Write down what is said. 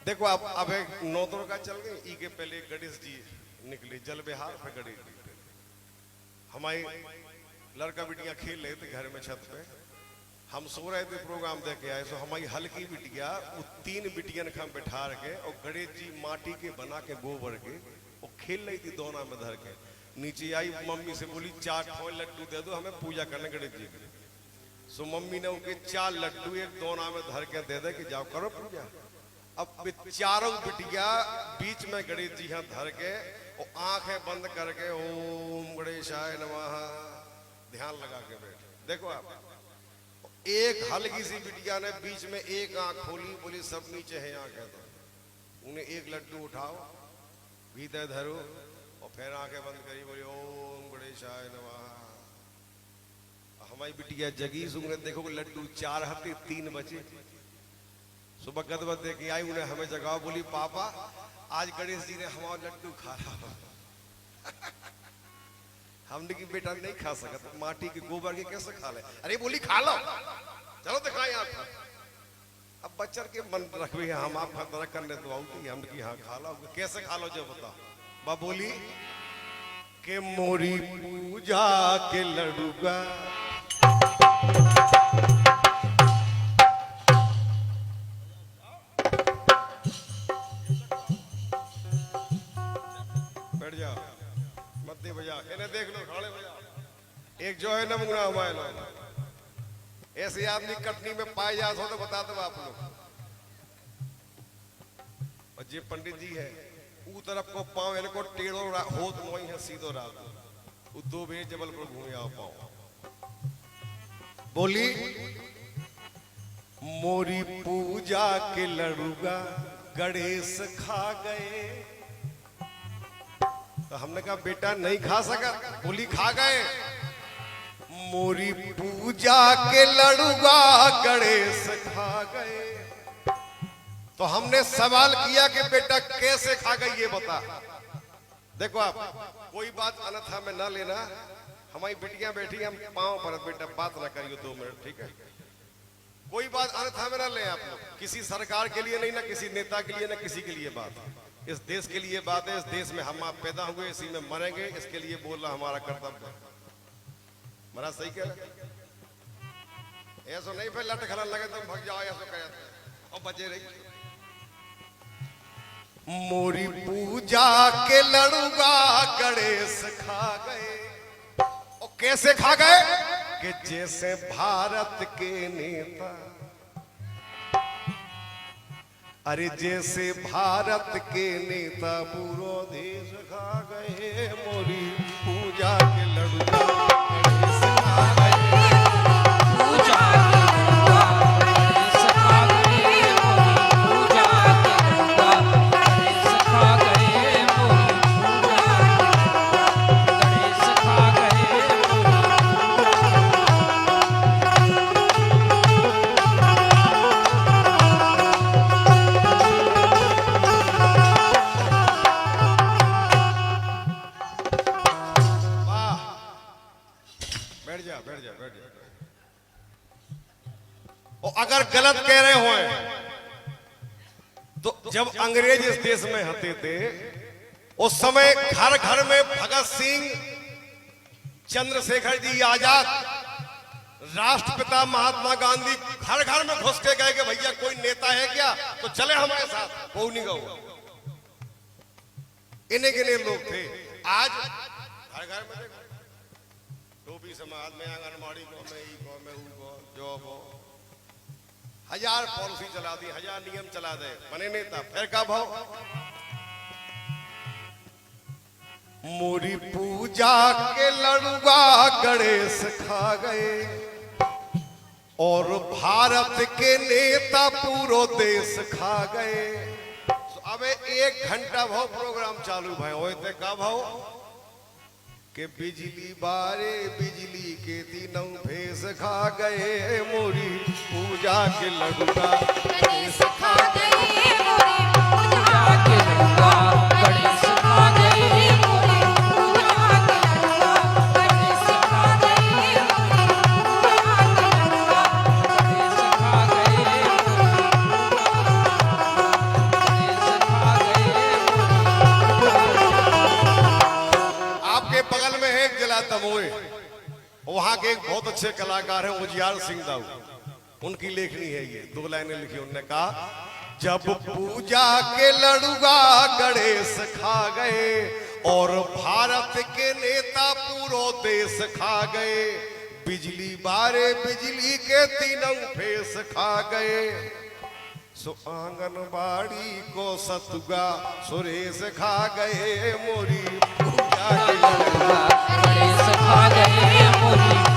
देखो अब एक नौतों का चल गए ई के पहले गणेश जी निकले जल बिहार पे गणेश जी हमारी लड़का बिटियां खेल रहे थे घर में छत पे हम सो रहे थे प्रोग्राम देख के आए तो हमारी हल्की बिटिया वो 3 बिटियन का बैठा के और गणेश जी माटी के बना के गोबर के वो खेल रही थी दोना में धर के नीचे आई मम्मी से बोली 4 ठोल लड्डू दे दो हमें पूजा करने गणेश जी की। सो मम्मी ने उनके 4 लड्डू एक दोना में धर के दे दे कि जाओ करो पूजा। अब चारों बिटिया बीच में गणेश जी यहाँ धर के और आंखें बंद करके ओम गणेशाय नमः ध्यान लगा के बैठे। देखो आप एक हल्की सी बिटिया ने बीच में एक आंख खोली बोली सब नीचे है आंखें तो उन्हें एक लड्डू उठाओ भीतर धरो और फिर आंखें बंद करी बोली ओम गणेशाय नमः। हमारी बिटिया जगी सुन देखो लड्डू 4 हफ्ते 3 बचे सुबह गदबद दे के आई उन्हें हमें जगाओ बोली पापा आज गणेश जी ने हमारा लड्डू खा रहा हमने की बेटा नहीं खा सकता माटी के गोबर के कैसे खा ले। अरे बोली खा लो चलो दिखाए आप अब बच्चर के मन रखवे हम आप तरह करने तो आऊंगी हम की हाँ खा लो कैसे खा लो जो बताओ। बा बोली के मोरी पूजा के लड्डूगा देख लो खड़े बजा एक जो है ना मुंगना हमारे ऐसे आदमी कटनी में पाए जाते हो तो बता दो आप लोग। और जे पंडित जी है ऊ तरफ को पाँव इनको टेढ़ो हो तो वही है सीधो रात वो 2 बजे जबलपुर घूमे आओ पाओ। बोली मोरी पूजा के लड़ूगा गणेश खा गए तो हमने कहा बेटा नहीं खा सका बोली खा गए। मोरी पूजा के लड़ूगा गणेश खा गए तो हमने सवाल किया कि बेटा कैसे खा गई ये बता। देखो आप कोई बात अन्यथा में ना लेना हमारी बेटियां बैठी हम पांव पर बेटा बात ना करियो 2 मिनट ठीक है। कोई बात अन्यथा में ना ले आप लोग किसी सरकार के लिए नहीं ना किसी नेता के लिए ना किसी के लिए बात इस देश के लिए बात है। इस देश में हम आप पैदा हुए इसी में मरेंगे इसके लिए बोलना हमारा कर्तव्य है। मरा सही कह रहे ऐसा नहीं फिर लट खलन लगे तुम भग जाओ ऐसा कहते और बचे रही। मोरी पूजा के लड़ूगा गणेश खा गए और कैसे खा गए कि जैसे भारत के नेता अरे जैसे भारत के नेता पूरा देश खा गए मोरी पूजा के लड़ूगा गणेश खा गए पूजा गणेश खा गए पूजा गणेश खा गए गणेश खा गए। और अगर गलत कह रहे हो तो जब अंग्रेज इस देश में होते थे उस समय घर घर में भगत सिंह चंद्रशेखर जी आजाद राष्ट्रपिता महात्मा गांधी घर घर में घुस के गए कि भैया कोई नेता है क्या तो चले हमारे साथ कोई नहीं गौ इन्हें के लोग थे। आज घर घर में टोपी समाज में आंगनबाड़ी को में ई को में ऊ को जॉब हो 1000 पॉलिसी चला दी 1000 नियम चला दे बने नेता फिर का भाव। मोरी पूजा के लड़ूगा गणेश खा गए और भारत के नेता पूरो देश खा गए। अब 1 घंटा भाव प्रोग्राम चालू भाई होते का भाव के बिजली बारे बिजली के तीनों भेस खा गए मोरी पूजा के लड़ूगा गणेश खा गए मोरी पूजा के लड़ूगा गणेश खा गए मोरी पूजा के लड़ूगा गणेश खा गए मोरी पूजा के लड़ूगा गणेश खा गए अच्छे कलाकार हैं उजियार सिंह दाऊ, उनकी लेखनी है ये, 2 लाइनें लिखी। उन्होंने कहा जब पूजा के लड़ुआ गणेश खा गए और भारत के नेता पूरो देश खा गए, बिजली बारे बिजली के तीनों फेस खा गए, सो आंगनबाड़ी को सतुगा सुरेश खा गए, मोरी पूजा के लड़ुआ गणेश खा गए मोरी